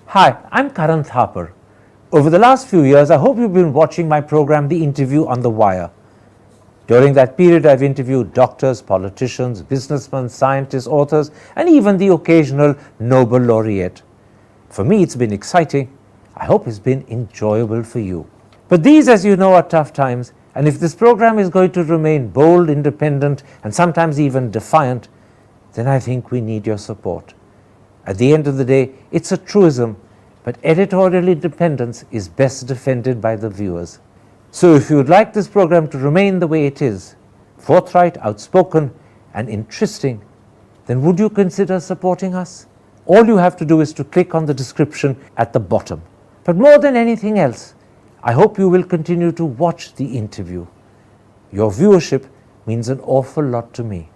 Hi, I'm Karan Thapar. Over the last few years, I hope you've been watching my program, The Interview on the Wire. During that period, I've interviewed doctors, politicians, businessmen, scientists, authors, and even the occasional Nobel laureate. For me, it's been exciting. I hope it's been enjoyable for you. But these, as you know, are tough times, and if this program is going to remain bold, independent, and sometimes even defiant, then I think we need your support. At the end of the day, it's a truism, but editorial independence is best defended by the viewers. So if you would like this program to remain the way it is, forthright, outspoken, and interesting, then would you consider supporting us? All you have to do is to click on the description at the bottom. But more than anything else, I hope you will continue to watch the interview. Your viewership means an awful lot to me.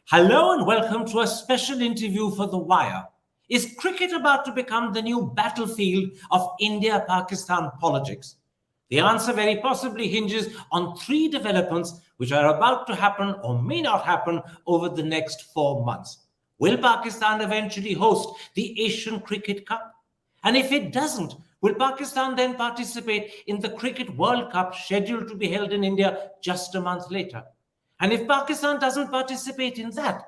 Hello and welcome to a special interview for The Wire. Is cricket about to become the new battlefield of India-Pakistan politics? The answer very possibly hinges on three developments which are about to happen or may not happen over the next 4 months. Will Pakistan eventually host the Asian Cricket Cup? And if it doesn't, will Pakistan then participate in the Cricket World Cup scheduled to be held in India just a month later? And if Pakistan doesn't participate in that,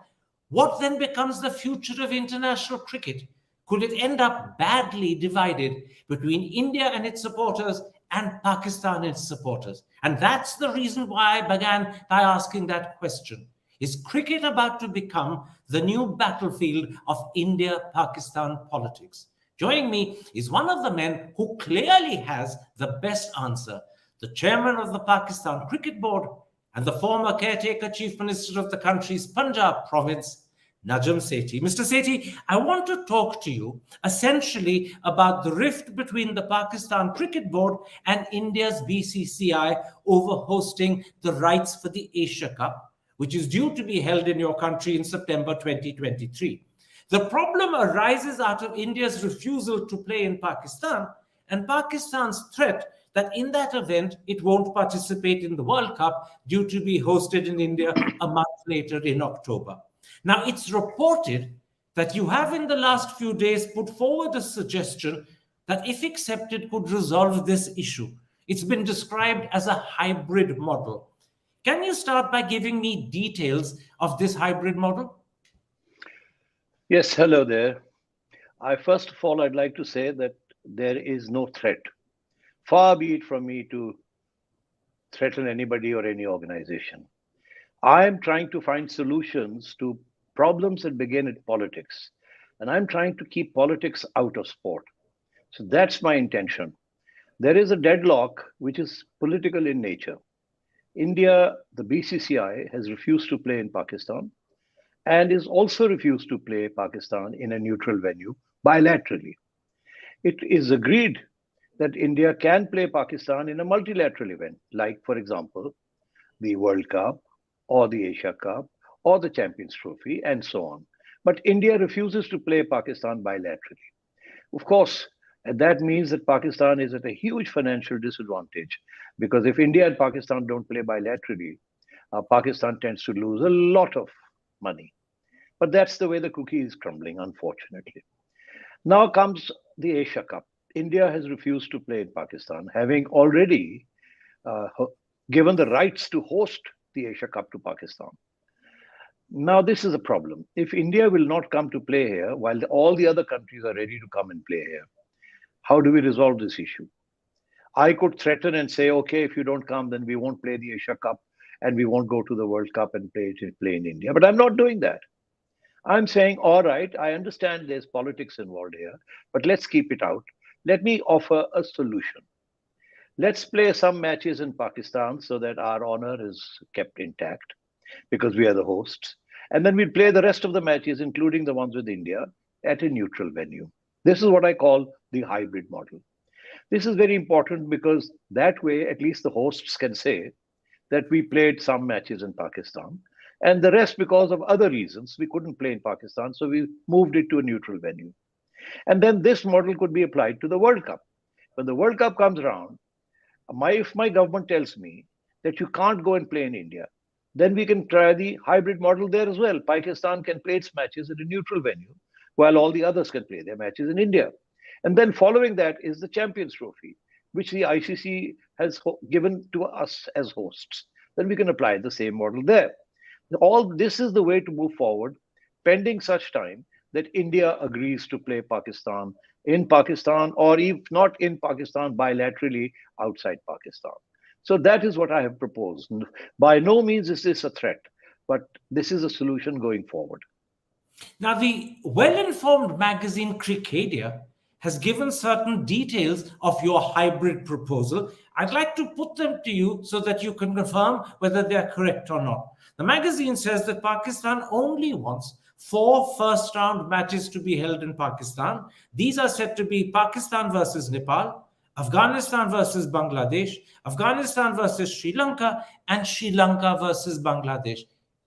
what then becomes the future of international cricket? Could it end up badly divided between India and its supporters and Pakistan and its supporters? And that's the reason why I began by asking that question. Is cricket about to become the new battlefield of India-Pakistan politics? Joining me is one of the men who clearly has the best answer, the chairman of the Pakistan Cricket Board and the former caretaker chief minister of the country's Punjab province, Najam Sethi. Mr. Sethi, I want to talk to you essentially about the rift between the Pakistan Cricket Board and India's BCCI over hosting the rights for the Asia Cup, which is due to be held in your country in September 2023. The problem arises out of India's refusal to play in Pakistan and Pakistan's threat that in that event, it won't participate in the World Cup due to be hosted in India a month later in October. Now, it's reported that you have in the last few days put forward a suggestion that, if accepted, could resolve this issue. It's been described as a hybrid model. Can you start by giving me details of this hybrid model? Yes, hello there. First of all, I'd like to say that there is no threat. Far be it from me to threaten anybody or any organization. I am trying to find solutions to problems that begin in politics. And I'm trying to keep politics out of sport. So that's my intention. There is a deadlock which is political in nature. India, the BCCI, has refused to play in Pakistan and is also refused to play Pakistan in a neutral venue bilaterally. It is agreed that India can play Pakistan in a multilateral event, like, for example, the World Cup or the Asia Cup or the Champions Trophy and so on. But India refuses to play Pakistan bilaterally. Of course, that means that Pakistan is at a huge financial disadvantage because if India and Pakistan don't play bilaterally, Pakistan tends to lose a lot of money. But that's the way the cookie is crumbling, unfortunately. Now comes the Asia Cup. India has refused to play in Pakistan, having already given the rights to host the Asia Cup to Pakistan. Now, this is a problem. If India will not come to play here, while all the other countries are ready to come and play here, how do we resolve this issue? I could threaten and say, okay, if you don't come, then we won't play the Asia Cup and we won't go to the World Cup and play in India. But I'm not doing that. I'm saying, all right, I understand there's politics involved here, but let's keep it out. Let me offer a solution. Let's play some matches in Pakistan so that our honor is kept intact because we are the hosts. And then we'll play the rest of the matches, including the ones with India, at a neutral venue. This is what I call the hybrid model. This is very important because that way, at least the hosts can say that we played some matches in Pakistan, and the rest because of other reasons we couldn't play in Pakistan, so we moved it to a neutral venue. And then this model could be applied to the World Cup. When the World Cup comes around, if my government tells me that you can't go and play in India, then we can try the hybrid model there as well. Pakistan can play its matches at a neutral venue, while all the others can play their matches in India. And then following that is the Champions Trophy, which the ICC has given to us as hosts. Then we can apply the same model there. All this is the way to move forward, pending such time that India agrees to play Pakistan in Pakistan, or if not in Pakistan, bilaterally outside Pakistan. So that is what I have proposed. By no means is this a threat, but this is a solution going forward. Now, the well-informed magazine Crickedia has given certain details of your hybrid proposal. I'd like to put them to you so that you can confirm whether they are correct or not. The magazine says that Pakistan only wants 4 first-round matches to be held in Pakistan. These are said to be Pakistan versus Nepal, Afghanistan versus Bangladesh, Afghanistan versus Sri Lanka, and Sri Lanka versus Bangladesh.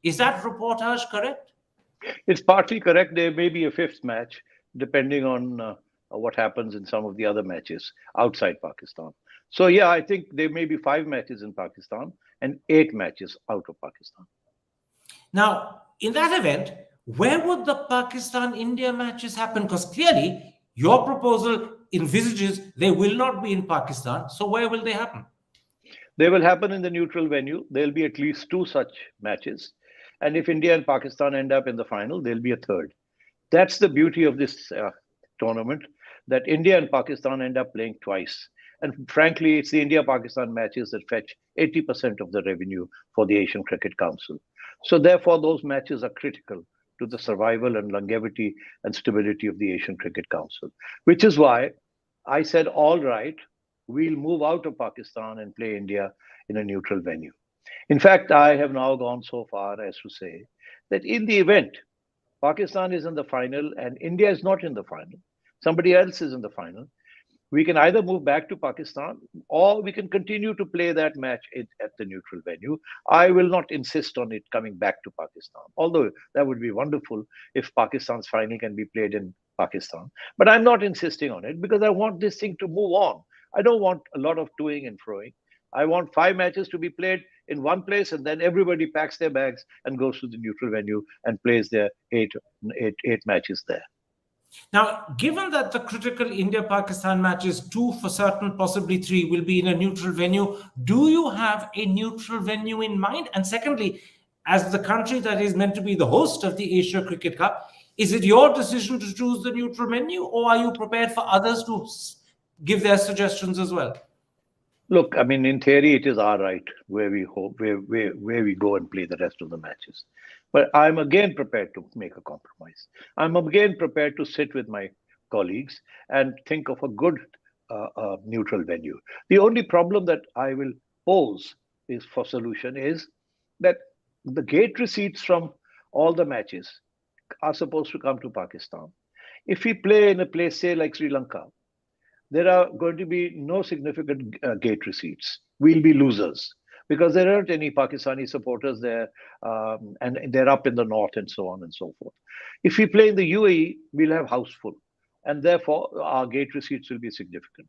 Is that reportage correct? It's partly correct. There may be a 5th match, depending on what happens in some of the other matches outside Pakistan. So, yeah, I think there may be 5 matches in Pakistan and 8 matches out of Pakistan. Now, in that event, where would the Pakistan-India matches happen? Because clearly, your proposal envisages they will not be in Pakistan. So where will they happen? They will happen in the neutral venue. There'll be at least 2 such matches. And if India and Pakistan end up in the final, there'll be a 3rd. That's the beauty of this tournament, that India and Pakistan end up playing twice. And frankly, it's the India-Pakistan matches that fetch 80% of the revenue for the Asian Cricket Council. So therefore, those matches are critical to the survival and longevity and stability of the Asian Cricket Council, which is why I said, all right, we'll move out of Pakistan and play India in a neutral venue. In fact, I have now gone so far as to say that in the event Pakistan is in the final and India is not in the final, somebody else is in the final, we can either move back to Pakistan or we can continue to play that match at the neutral venue. I will not insist on it coming back to Pakistan, although that would be wonderful if Pakistan's final can be played in Pakistan. But I'm not insisting on it because I want this thing to move on. I don't want a lot of toing and froing. I want 5 matches to be played in one place and then everybody packs their bags and goes to the neutral venue and plays their eight matches there. Now, given that the critical India-Pakistan matches, 2 for certain, possibly 3, will be in a neutral venue, do you have a neutral venue in mind? And secondly, as the country that is meant to be the host of the Asia Cricket Cup, is it your decision to choose the neutral venue, or are you prepared for others to give their suggestions as well? Look, I mean, in theory, it is our right where we go and play the rest of the matches. But I'm again prepared to make a compromise. I'm again prepared to sit with my colleagues and think of a good neutral venue. The only problem that I will pose is for solution is that the gate receipts from all the matches are supposed to come to Pakistan. If we play in a place, say, like Sri Lanka, there are going to be no significant gate receipts. We'll be losers because there aren't any Pakistani supporters there, and they're up in the north and so on and so forth. If we play in the UAE, we'll have house full, and therefore our gate receipts will be significant.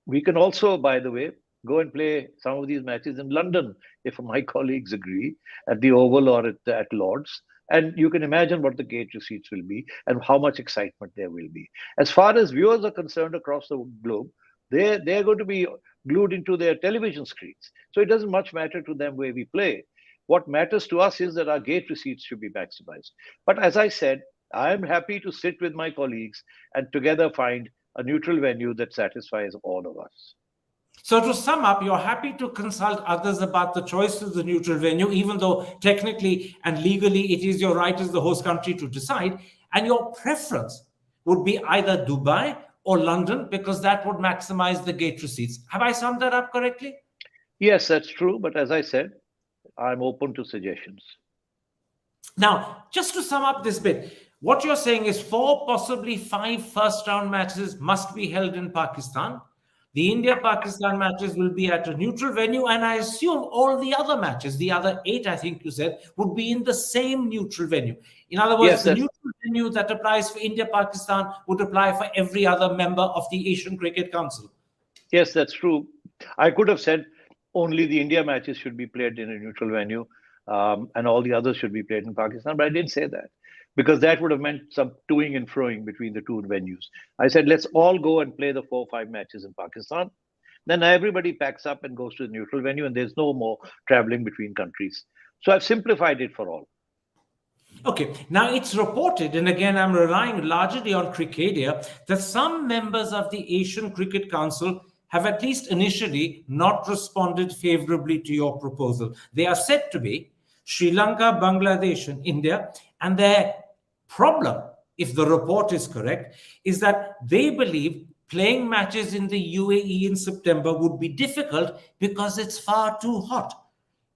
We can also, by the way, go and play some of these matches in London, if my colleagues agree, at the Oval or at Lord's. And you can imagine what the gate receipts will be and how much excitement there will be. As far as viewers are concerned across the globe, they're going to be glued into their television screens. So it doesn't much matter to them where we play. What matters to us is that our gate receipts should be maximized. But as I said, I am happy to sit with my colleagues and together find a neutral venue that satisfies all of us. So to sum up, you're happy to consult others about the choice of the neutral venue, even though technically and legally it is your right as the host country to decide. And your preference would be either Dubai or London, because that would maximize the gate receipts. Have I summed that up correctly? Yes, that's true. But as I said, I'm open to suggestions. Now, just to sum up this bit, what you're saying is 4, possibly 5 first round matches must be held in Pakistan. The India-Pakistan matches will be at a neutral venue, and I assume all the other matches, the other 8, I think you said, would be in the same neutral venue. In other words, Yes, the neutral venue that applies for India-Pakistan would apply for every other member of the Asian Cricket Council. yes, that's true. I could have said only the India matches should be played in a neutral venue, and all the others should be played in Pakistan, but I didn't say that because that would have meant some toing and froing between the two venues. I said, let's all go and play the 4 or 5 matches in Pakistan. Then everybody packs up and goes to the neutral venue, and there's no more traveling between countries. So I've simplified it for all. Okay, now it's reported, and again I'm relying largely on Crickedia, that some members of the Asian Cricket Council have at least initially not responded favorably to your proposal. They are said to be Sri Lanka, Bangladesh, and India, and their problem, if the report is correct, is that they believe playing matches in the UAE in September would be difficult because it's far too hot.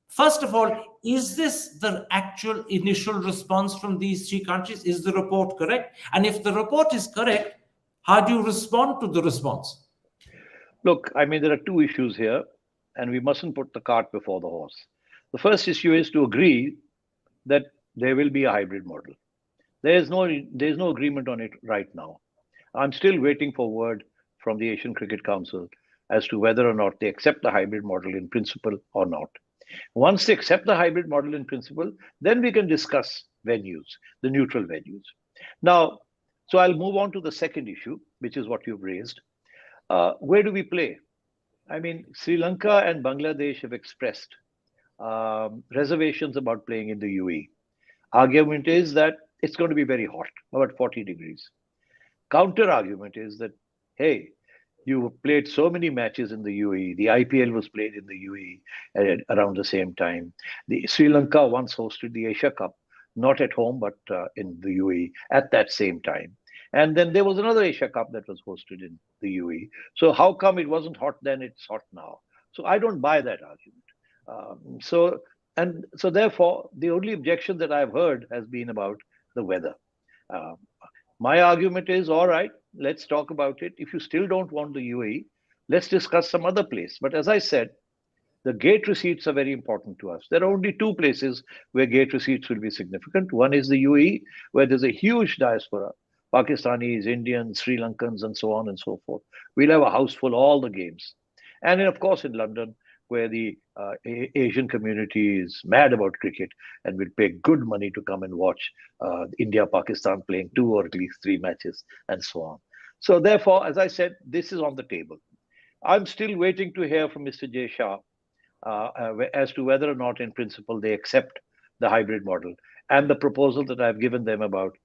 First of all, is this the actual initial response from these 3 countries? Is the report correct? And if the report is correct, how do you respond to the response? Look, I mean, there are 2 issues here, and we mustn't put the cart before the horse. The first issue is to agree that there will be a hybrid model. There's no agreement on it right now. I'm still waiting for word from the Asian Cricket Council as to whether or not they accept the hybrid model in principle or not. Once they accept the hybrid model in principle, then we can discuss venues, the neutral venues. Now, so I'll move on to the second issue, which is what you've raised. Where do we play? I mean, Sri Lanka and Bangladesh have expressed reservations about playing in the UAE. Argument is that it's going to be very hot, about 40 degrees. Counter argument is that, hey, you played so many matches in the UAE. The IPL was played in the UAE around the same time. The Sri Lanka once hosted the Asia Cup, not at home, but in the UAE at that same time. And then there was another Asia Cup that was hosted in the UAE. So how come it wasn't hot then, it's hot now? So I don't buy that argument. So therefore, the only objection that I've heard has been about the weather. My argument is, all right, let's talk about it. If you still don't want the UAE, let's discuss some other place. But as I said, the gate receipts are very important to us. There are only 2 places where gate receipts will be significant. One is the UAE, where there's a huge diaspora, Pakistanis, Indians, Sri Lankans, and so on and so forth. We'll have a house full, all the games. And then, of course, in London, where the Asian community is mad about cricket and will pay good money to come and watch India, Pakistan playing 2 or at least 3 matches and so on. So therefore, as I said, this is on the table. I'm still waiting to hear from Mr. Jay Shah as to whether or not in principle they accept the hybrid model and the proposal that I've given them about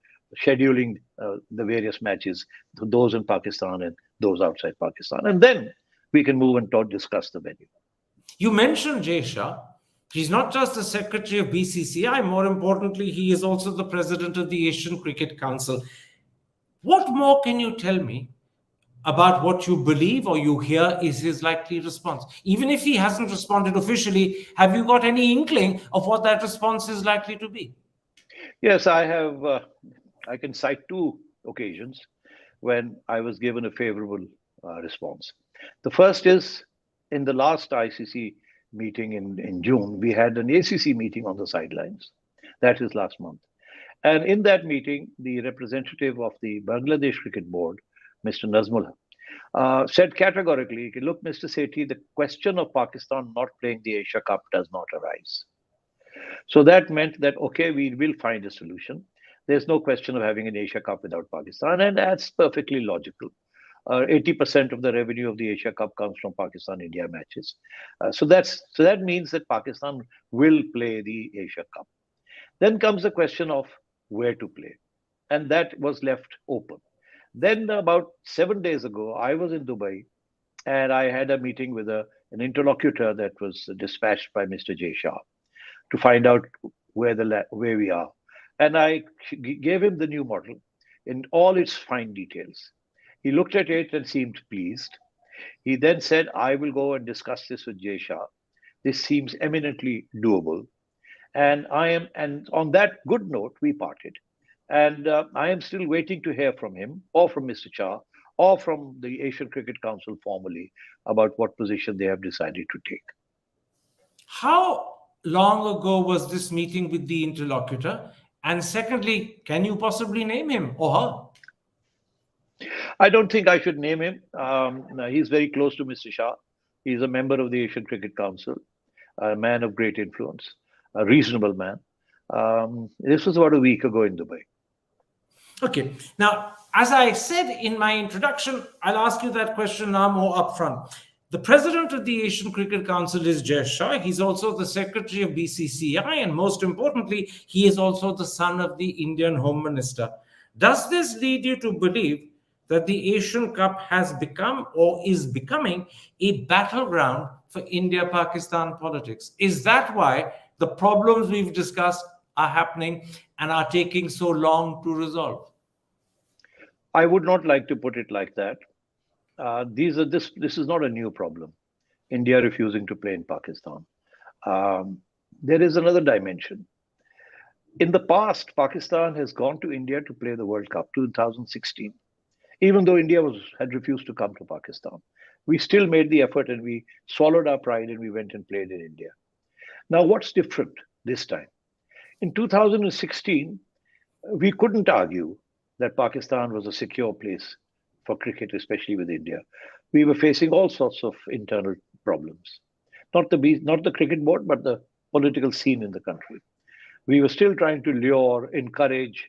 scheduling the various matches, those in Pakistan and those outside Pakistan. And then we can move and discuss the venue. You mentioned Jay Shah. He's not just the secretary of BCCI. More importantly, he is also the president of the Asian Cricket Council. What more can you tell me about what you believe or you hear is his likely response? Even if he hasn't responded officially, have you got any inkling of what that response is likely to be? Yes, I have. I can cite 2 occasions when I was given a favorable response. The first is in the last ICC meeting in June, we had an ACC meeting on the sidelines. That is last month. And in that meeting, the representative of the Bangladesh Cricket Board, Mr. Nazmul, said categorically, look, Mr. Sethi, the question of Pakistan not playing the Asia Cup does not arise. So that meant that, okay, we will find a solution. There's no question of having an Asia Cup without Pakistan, and that's perfectly logical. 80% of the revenue of the Asia Cup comes from Pakistan-India matches. So that means that Pakistan will play the Asia Cup. Then comes the question of where to play, and that was left open. Then about 7 days ago, I was in Dubai, and I had a meeting with an interlocutor that was dispatched by Mr. Jay Shah to find out where we are. And I gave him the new model in all its fine details. He looked at it and seemed pleased. He then said, I will go and discuss this with Jay Shah. This seems eminently doable. And on that good note, we parted. And I am still waiting to hear from him or from Mr. Shah or from the Asian Cricket Council formally about what position they have decided to take. How long ago was this meeting with the interlocutor? And secondly, can you possibly name him or her? I don't think I should name him. He's very close to Mr. Shah. He's a member of the Asian Cricket Council, a man of great influence, a reasonable man. This was about a week ago in Dubai. Okay. Now, as I said in my introduction, I'll ask you that question now more upfront. The president of the Asian Cricket Council is Jay Shah. He's also the secretary of BCCI, and most importantly, he is also the son of the Indian Home Minister. Does this lead you to believe that the Asian Cup has become or is becoming a battleground for India-Pakistan politics? Is that why the problems we've discussed are happening and are taking so long to resolve? I would not like to put it like that. This is not a new problem. India refusing to play in Pakistan. There is another dimension. In the past, Pakistan has gone to India to play the World Cup 2016. Even though India had refused to come to Pakistan, we still made the effort and we swallowed our pride and we went and played in India. Now, what's different this time? In 2016, we couldn't argue that Pakistan was a secure place for cricket, especially with India. We were facing all sorts of internal problems, not the cricket board, but the political scene in the country. We were still trying to lure, encourage,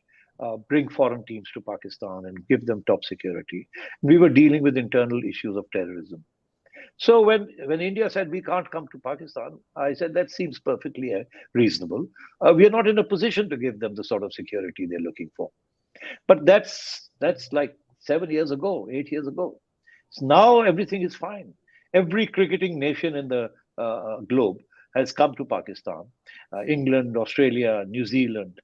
bring foreign teams to Pakistan and give them top security. We were dealing with internal issues of terrorism. So when India said we can't come to Pakistan, I said that seems perfectly reasonable. We are not in a position to give them the sort of security they're looking for. But that's like 7 years ago, 8 years ago. So now everything is fine. Every cricketing nation in the globe has come to Pakistan. England, Australia, New Zealand,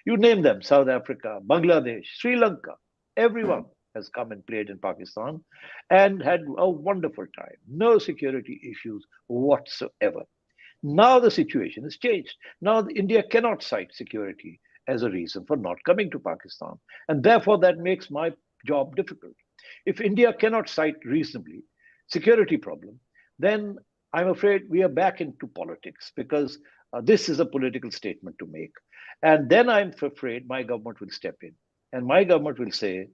you name them, South Africa, Bangladesh, Sri Lanka, everyone has come and played in Pakistan and had a wonderful time. No security issues whatsoever. Now the situation has changed. Now India cannot cite security as a reason for not coming to Pakistan. And therefore that makes my job difficult. If India cannot cite reasonably security problem, then I'm afraid we are back into politics because this is a political statement to make. And then I'm afraid my government will step in and my government will say,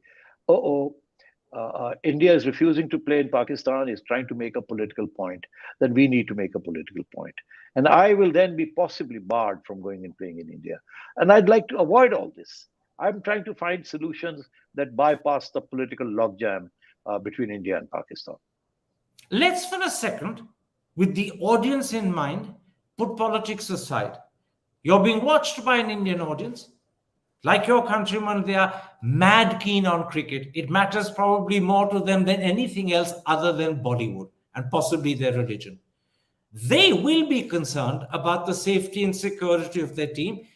India is refusing to play in Pakistan, is trying to make a political point, then we need to make a political point. And I will then be possibly barred from going and playing in India. And I'd like to avoid all this. I'm trying to find solutions that bypass the political logjam between India and Pakistan. Let's for a second, with the audience in mind, put politics aside. You're being watched by an Indian audience. Like your countrymen, they are mad keen on cricket. It matters probably more to them than anything else other than Bollywood and possibly their religion. They will be concerned about the safety and security of their team.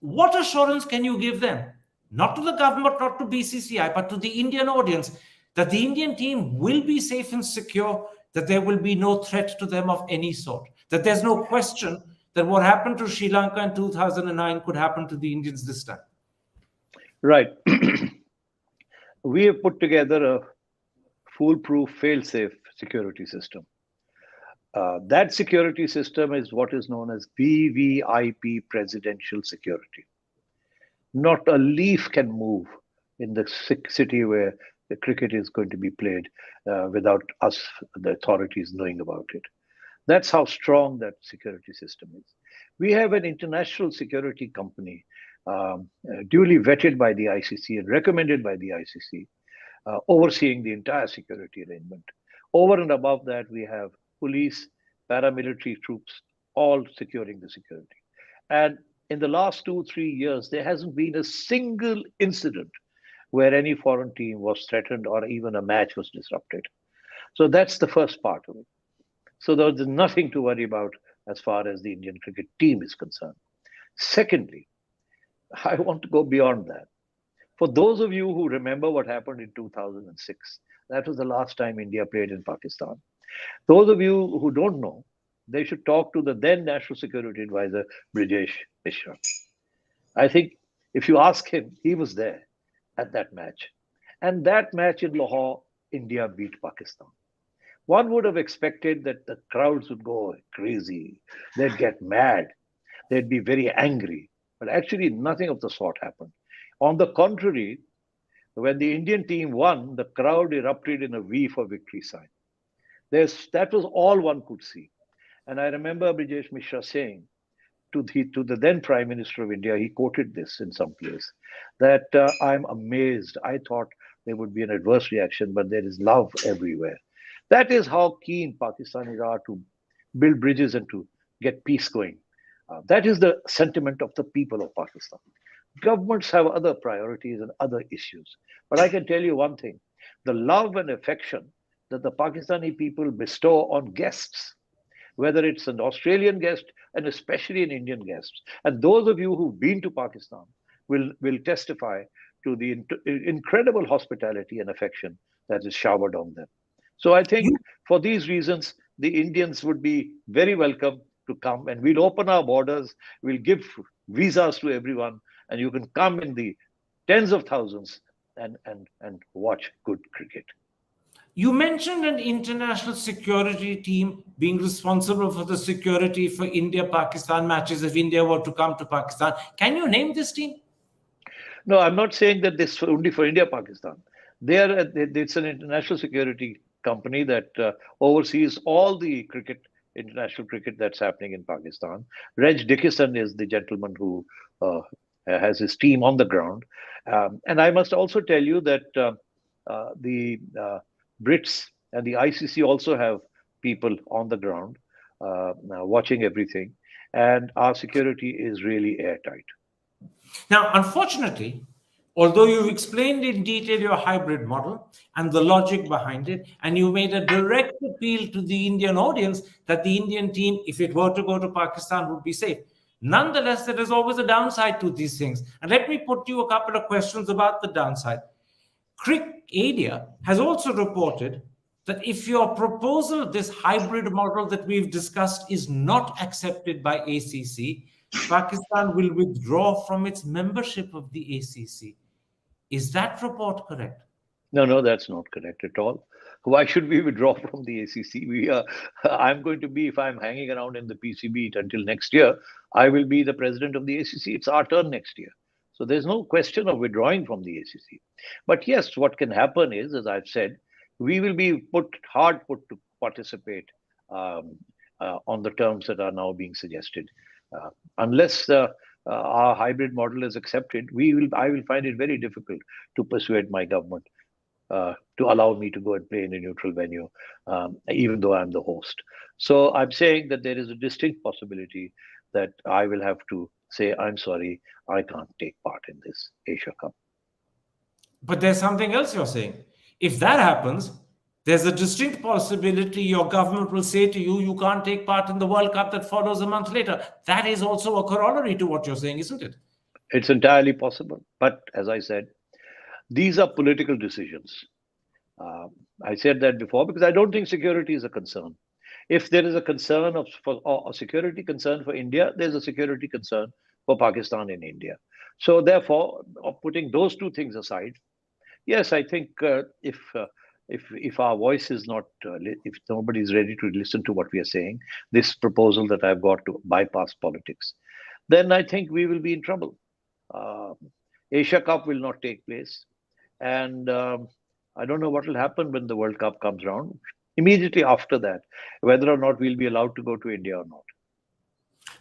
What assurance can you give them? Not to the government, not to BCCI, but to the Indian audience, that the Indian team will be safe and secure, that there will be no threat to them of any sort, that there's no question that what happened to Sri Lanka in 2009 could happen to the Indians this time. Right. We have put together a foolproof, fail-safe security system. That security system is what is known as VVIP presidential security. Not a leaf can move in the city where the cricket is going to be played without us, the authorities, knowing about it. That's how strong that security system is. We have an international security company duly vetted by the ICC and recommended by the ICC, overseeing the entire security arrangement. Over and above that, we have police, paramilitary troops, all securing the security. And in the last 2-3 years, there hasn't been a single incident where any foreign team was threatened or even a match was disrupted. So that's the first part of it. So there's nothing to worry about as far as the Indian cricket team is concerned. Secondly, I want to go beyond that. For those of you who remember what happened in 2006, that was the last time India played in Pakistan. Those of you who don't know, they should talk to the then National Security Advisor, Jay Shah. I think if you ask him, he was there at that match. And that match in Lahore, India beat Pakistan. One would have expected that the crowds would go crazy, they'd get mad, they'd be very angry. But actually, nothing of the sort happened. On the contrary, when the Indian team won, the crowd erupted in a V for victory sign. That was all one could see. And I remember Brijesh Mishra saying to the then Prime Minister of India, he quoted this in some place, that I'm amazed. I thought there would be an adverse reaction, but there is love everywhere. That is how keen Pakistanis are to build bridges and to get peace going. That is the sentiment of the people of Pakistan. Governments have other priorities and other issues. But I can tell you one thing, the love and affection that the Pakistani people bestow on guests, whether it's an Australian guest and especially an Indian guest. And those of you who've been to Pakistan will testify to the incredible hospitality and affection that is showered on them. So I think for these reasons, the Indians would be very welcome to come, and we'll open our borders, we'll give visas to everyone, and you can come in the tens of thousands and watch good cricket. You mentioned an international security team being responsible for the security for India-Pakistan matches if India were to come to Pakistan. Can you name this team? No, I'm not saying that this is only for India-Pakistan. It's an international security company that oversees all the international cricket that's happening in Pakistan. Reg Dickinson is the gentleman who has his team on the ground. And I must also tell you that the Brits and the ICC also have people on the ground watching everything. And our security is really airtight. Now, unfortunately, although you've explained in detail your hybrid model and the logic behind it, and you made a direct appeal to the Indian audience that the Indian team, if it were to go to Pakistan, would be safe. Nonetheless, there is always a downside to these things. And let me put you a couple of questions about the downside. Crickedia has also reported that if your proposal, this hybrid model that we've discussed, is not accepted by ACC, Pakistan will withdraw from its membership of the ACC. Is that report correct? No, that's not correct at all. Why should we withdraw from the ACC? I'm going to be, if I'm hanging around in the PCB until next year, I will be the president of the ACC. It's our turn next year. So there's no question of withdrawing from the ACC. But yes, what can happen is, as I've said, we will be hard put to participate on the terms that are now being suggested. Unless our hybrid model is accepted, I will find it very difficult to persuade my government to allow me to go and play in a neutral venue, even though I'm the host. So I'm saying that there is a distinct possibility that I will have to say, I'm sorry, I can't take part in this Asia Cup. But there's something else you're saying. If that happens, there's a distinct possibility your government will say to you, you can't take part in the World Cup that follows a month later. That is also a corollary to what you're saying, isn't it? It's entirely possible. But as I said, these are political decisions. I said that before because I don't think security is a concern. If there is a concern or a security concern for India, there's a security concern for Pakistan and India. So therefore, putting those two things aside, yes, I think if our voice is not, if nobody is ready to listen to what we are saying, this proposal that I've got to bypass politics, then I think we will be in trouble. Asia Cup will not take place. And I don't know what will happen when the World Cup comes around. Immediately after that, whether or not we'll be allowed to go to India or not.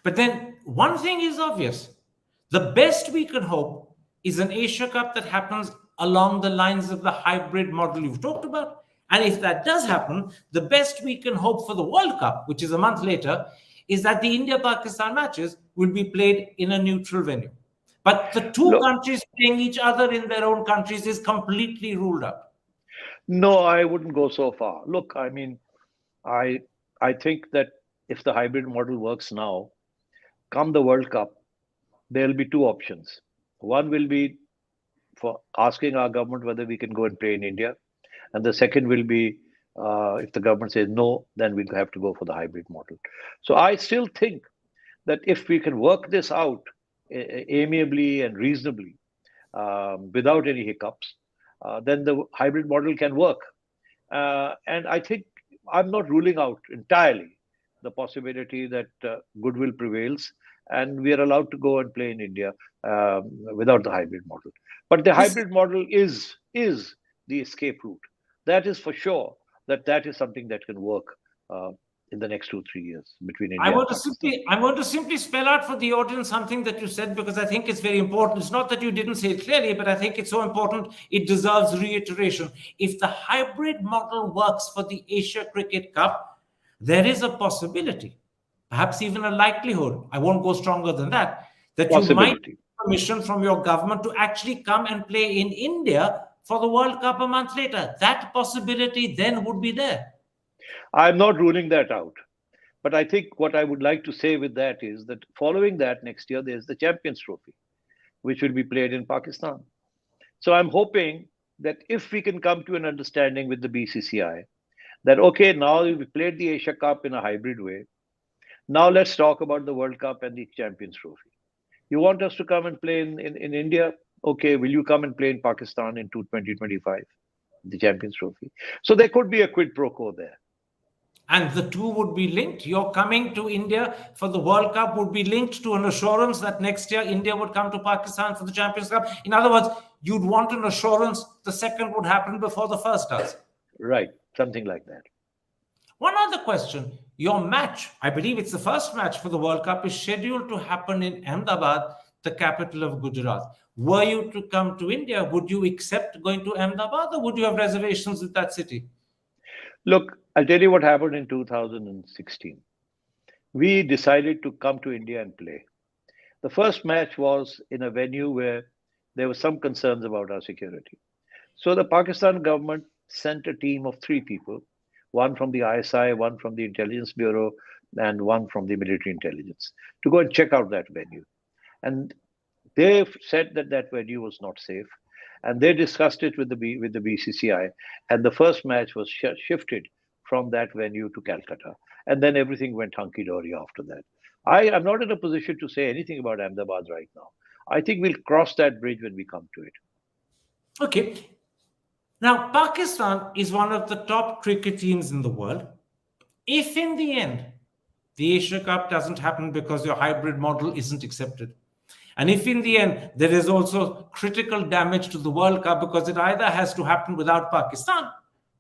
But then one thing is obvious. The best we can hope is an Asia Cup that happens along the lines of the hybrid model you've talked about. And if that does happen, the best we can hope for the World Cup, which is a month later, is that the India-Pakistan matches will be played in a neutral venue. But the two countries playing each other in their own countries is completely ruled out. No, I wouldn't go so far. Look, I mean, I think that if the hybrid model works now, come the World Cup, there'll be two options. One will be for asking our government whether we can go and play in India. And the second will be if the government says no, then we'll have to go for the hybrid model. So I still think that if we can work this out amiably and reasonably, without any hiccups, then the hybrid model can work. And I think I'm not ruling out entirely the possibility that goodwill prevails and we are allowed to go and play in India without the hybrid model. But the hybrid model is the escape route. That is for sure that is something that can work in the next 2-3 years between India and Pakistan. I want to simply spell out for the audience something that you said, because I think it's very important. It's not that you didn't say it clearly, but I think it's so important it deserves reiteration. If the hybrid model works for the Asia Cricket Cup, there is a possibility, perhaps even a likelihood, I won't go stronger than that you might get permission from your government to actually come and play in India for the World Cup a month later. That possibility then would be there. I'm not ruling that out. But I think what I would like to say with that is that following that next year, there's the Champions Trophy, which will be played in Pakistan. So I'm hoping that if we can come to an understanding with the BCCI, that, okay, now we've played the Asia Cup in a hybrid way. Now let's talk about the World Cup and the Champions Trophy. You want us to come and play in India? Okay, will you come and play in Pakistan in 2025, the Champions Trophy? So there could be a quid pro quo there. And the two would be linked. Your coming to India for the World Cup would be linked to an assurance that next year India would come to Pakistan for the Champions Cup. In other words, you'd want an assurance the second would happen before the first does. Right, something like that. One other question. Your match, I believe it's the first match for the World Cup, is scheduled to happen in Ahmedabad, the capital of Gujarat. Were you to come to India, would you accept going to Ahmedabad, or would you have reservations with that city? Look, I'll tell you what happened in 2016. We decided to come to India and play. The first match was in a venue where there were some concerns about our security. So the Pakistan government sent a team of 3 people, one from the ISI, one from the Intelligence Bureau, and one from the military intelligence, to go and check out that venue. And they said that that venue was not safe. And they discussed it with the BCCI. And the first match was shifted from that venue to Calcutta. And then everything went hunky-dory after that. I am not in a position to say anything about Ahmedabad right now. I think we'll cross that bridge when we come to it. Okay. Now, Pakistan is one of the top cricket teams in the world. If in the end, the Asia Cup doesn't happen because your hybrid model isn't accepted, and if in the end there is also critical damage to the World Cup because it either has to happen without Pakistan,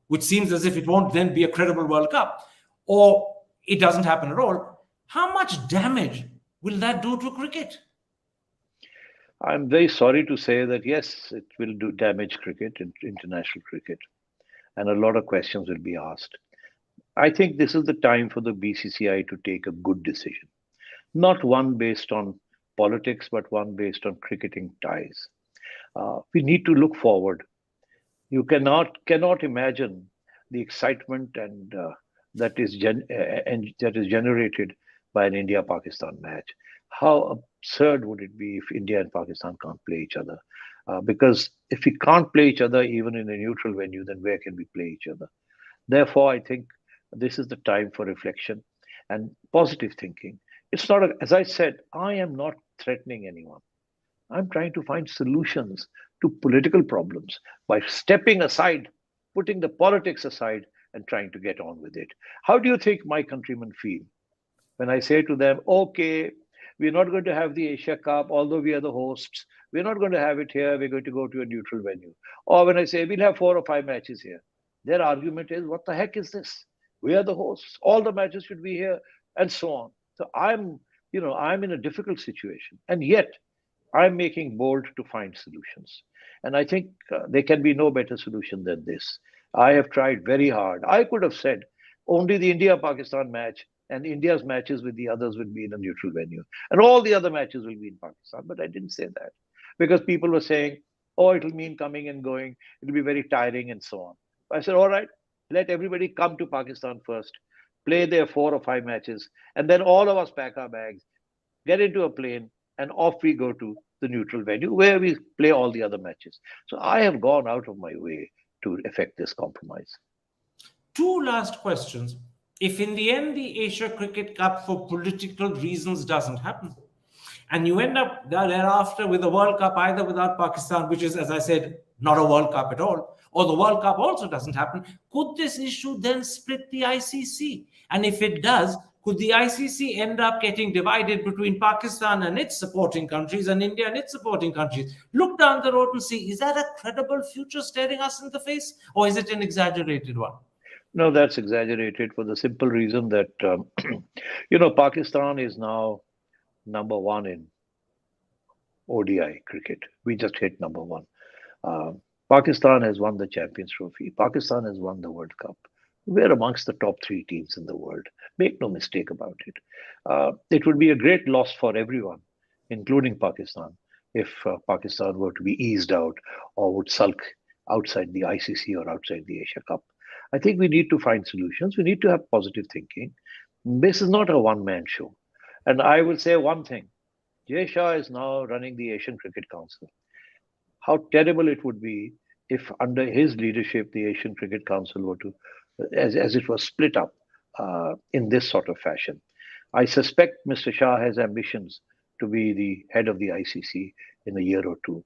which seems as if it won't then be a credible World Cup, or it doesn't happen at all, how much damage will that do to cricket? I'm very sorry to say that, yes, it will do damage cricket, international cricket, and a lot of questions will be asked. I think this is the time for the BCCI to take a good decision, not one based on politics, but one based on cricketing ties. We need to look forward. You cannot imagine the excitement and that is generated by an India-Pakistan match. How absurd would it be if India and Pakistan can't play each other? Because if we can't play each other even in a neutral venue, then where can we play each other? Therefore, I think this is the time for reflection and positive thinking. It's not, as I said, I am not threatening anyone. I'm trying to find solutions to political problems by stepping aside, putting the politics aside, and trying to get on with it. How do you think my countrymen feel when I say to them, okay, we're not going to have the Asia Cup, although we are the hosts. We're not going to have it here. We're going to go to a neutral venue. Or when I say we'll have 4 or 5 matches here, their argument is, what the heck is this? We are the hosts. All the matches should be here, and so on. So I'm in a difficult situation, and yet I'm making bold to find solutions. And I think there can be no better solution than this. I have tried very hard. I could have said only the India-Pakistan match and India's matches with the others will be in a neutral venue. And all the other matches will be in Pakistan. But I didn't say that because people were saying, oh, it'll mean coming and going. It'll be very tiring and so on. I said, all right, let everybody come to Pakistan first, play their 4 or 5 matches, and then all of us pack our bags, get into a plane, and off we go to the neutral venue where we play all the other matches. So I have gone out of my way to effect this compromise. 2 last questions. If in the end the Asia Cricket Cup for political reasons doesn't happen, and you end up thereafter with a World Cup either without Pakistan, which is, as I said, not a World Cup at all, or the World Cup also doesn't happen, could this issue then split the ICC? And if it does, could the ICC end up getting divided between Pakistan and its supporting countries and India and its supporting countries? Look down the road and see, is that a credible future staring us in the face, or is it an exaggerated one? No, that's exaggerated for the simple reason that, Pakistan is now number one in ODI cricket. We just hit number one. Pakistan has won the Champions Trophy. Pakistan has won the World Cup. We're amongst the top three teams in the world. Make no mistake about it. It would be a great loss for everyone, including Pakistan, if Pakistan were to be eased out or would sulk outside the ICC or outside the Asia Cup. I think we need to find solutions. We need to have positive thinking. This is not a one-man show. And I will say one thing. Jay Shah is now running the Asian Cricket Council. How terrible it would be if under his leadership, the Asian Cricket Council were to, as it was split up in this sort of fashion. I suspect Mr. Shah has ambitions to be the head of the ICC in a year or two.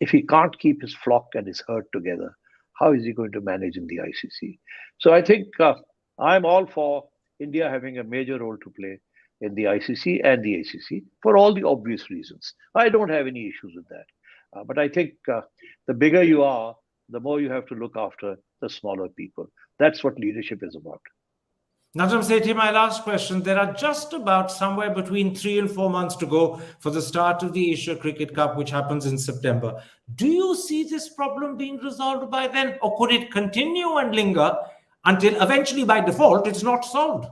If he can't keep his flock and his herd together, how is he going to manage in the ICC? So I think I'm all for India having a major role to play in the ICC and the ACC for all the obvious reasons. I don't have any issues with that. But I think the bigger you are, the more you have to look after the smaller people. That's what leadership is about. Najam Sethi, my last question. There are just about somewhere between 3 and 4 months to go for the start of the Asia Cricket Cup, which happens in September. Do you see this problem being resolved by then, or could it continue and linger until eventually, by default, it's not solved?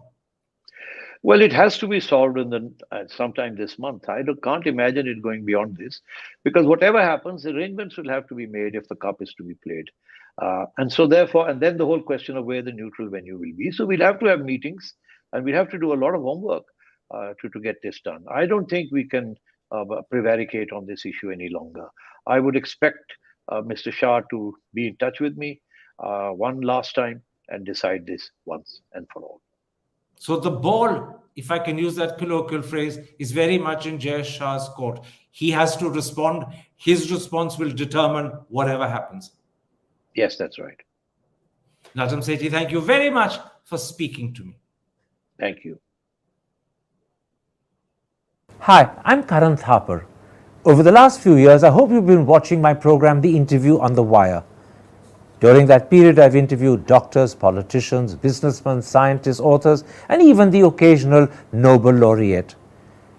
Well, it has to be solved in sometime this month. I can't imagine it going beyond this, because whatever happens, arrangements will have to be made if the cup is to be played. And so therefore, and then the whole question of where the neutral venue will be. So we'll have to have meetings and we'll have to do a lot of homework to get this done. I don't think we can prevaricate on this issue any longer. I would expect Mr. Shah to be in touch with me one last time and decide this once and for all. So the ball, if I can use that colloquial phrase, is very much in Jay Shah's court. He has to respond. His response will determine whatever happens. Yes, that's right. Najam Sethi, thank you very much for speaking to me. Thank you. Hi, I'm Karan Thapar. Over the last few years, I hope you've been watching my program, The Interview on the Wire. During that period, I've interviewed doctors, politicians, businessmen, scientists, authors, and even the occasional Nobel laureate.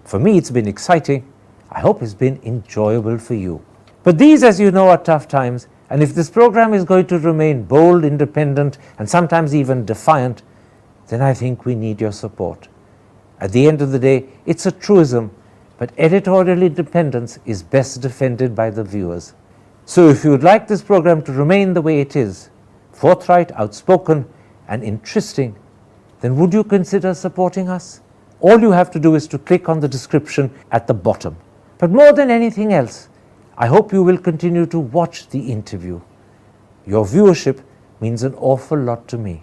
For me, it's been exciting. I hope it's been enjoyable for you. But these, as you know, are tough times, and if this program is going to remain bold, independent, and sometimes even defiant, then I think we need your support. At the end of the day, it's a truism, but editorial independence is best defended by the viewers. So if you would like this program to remain the way it is, forthright, outspoken, and interesting, then would you consider supporting us? All you have to do is to click on the description at the bottom. But more than anything else, I hope you will continue to watch The Interview. Your viewership means an awful lot to me.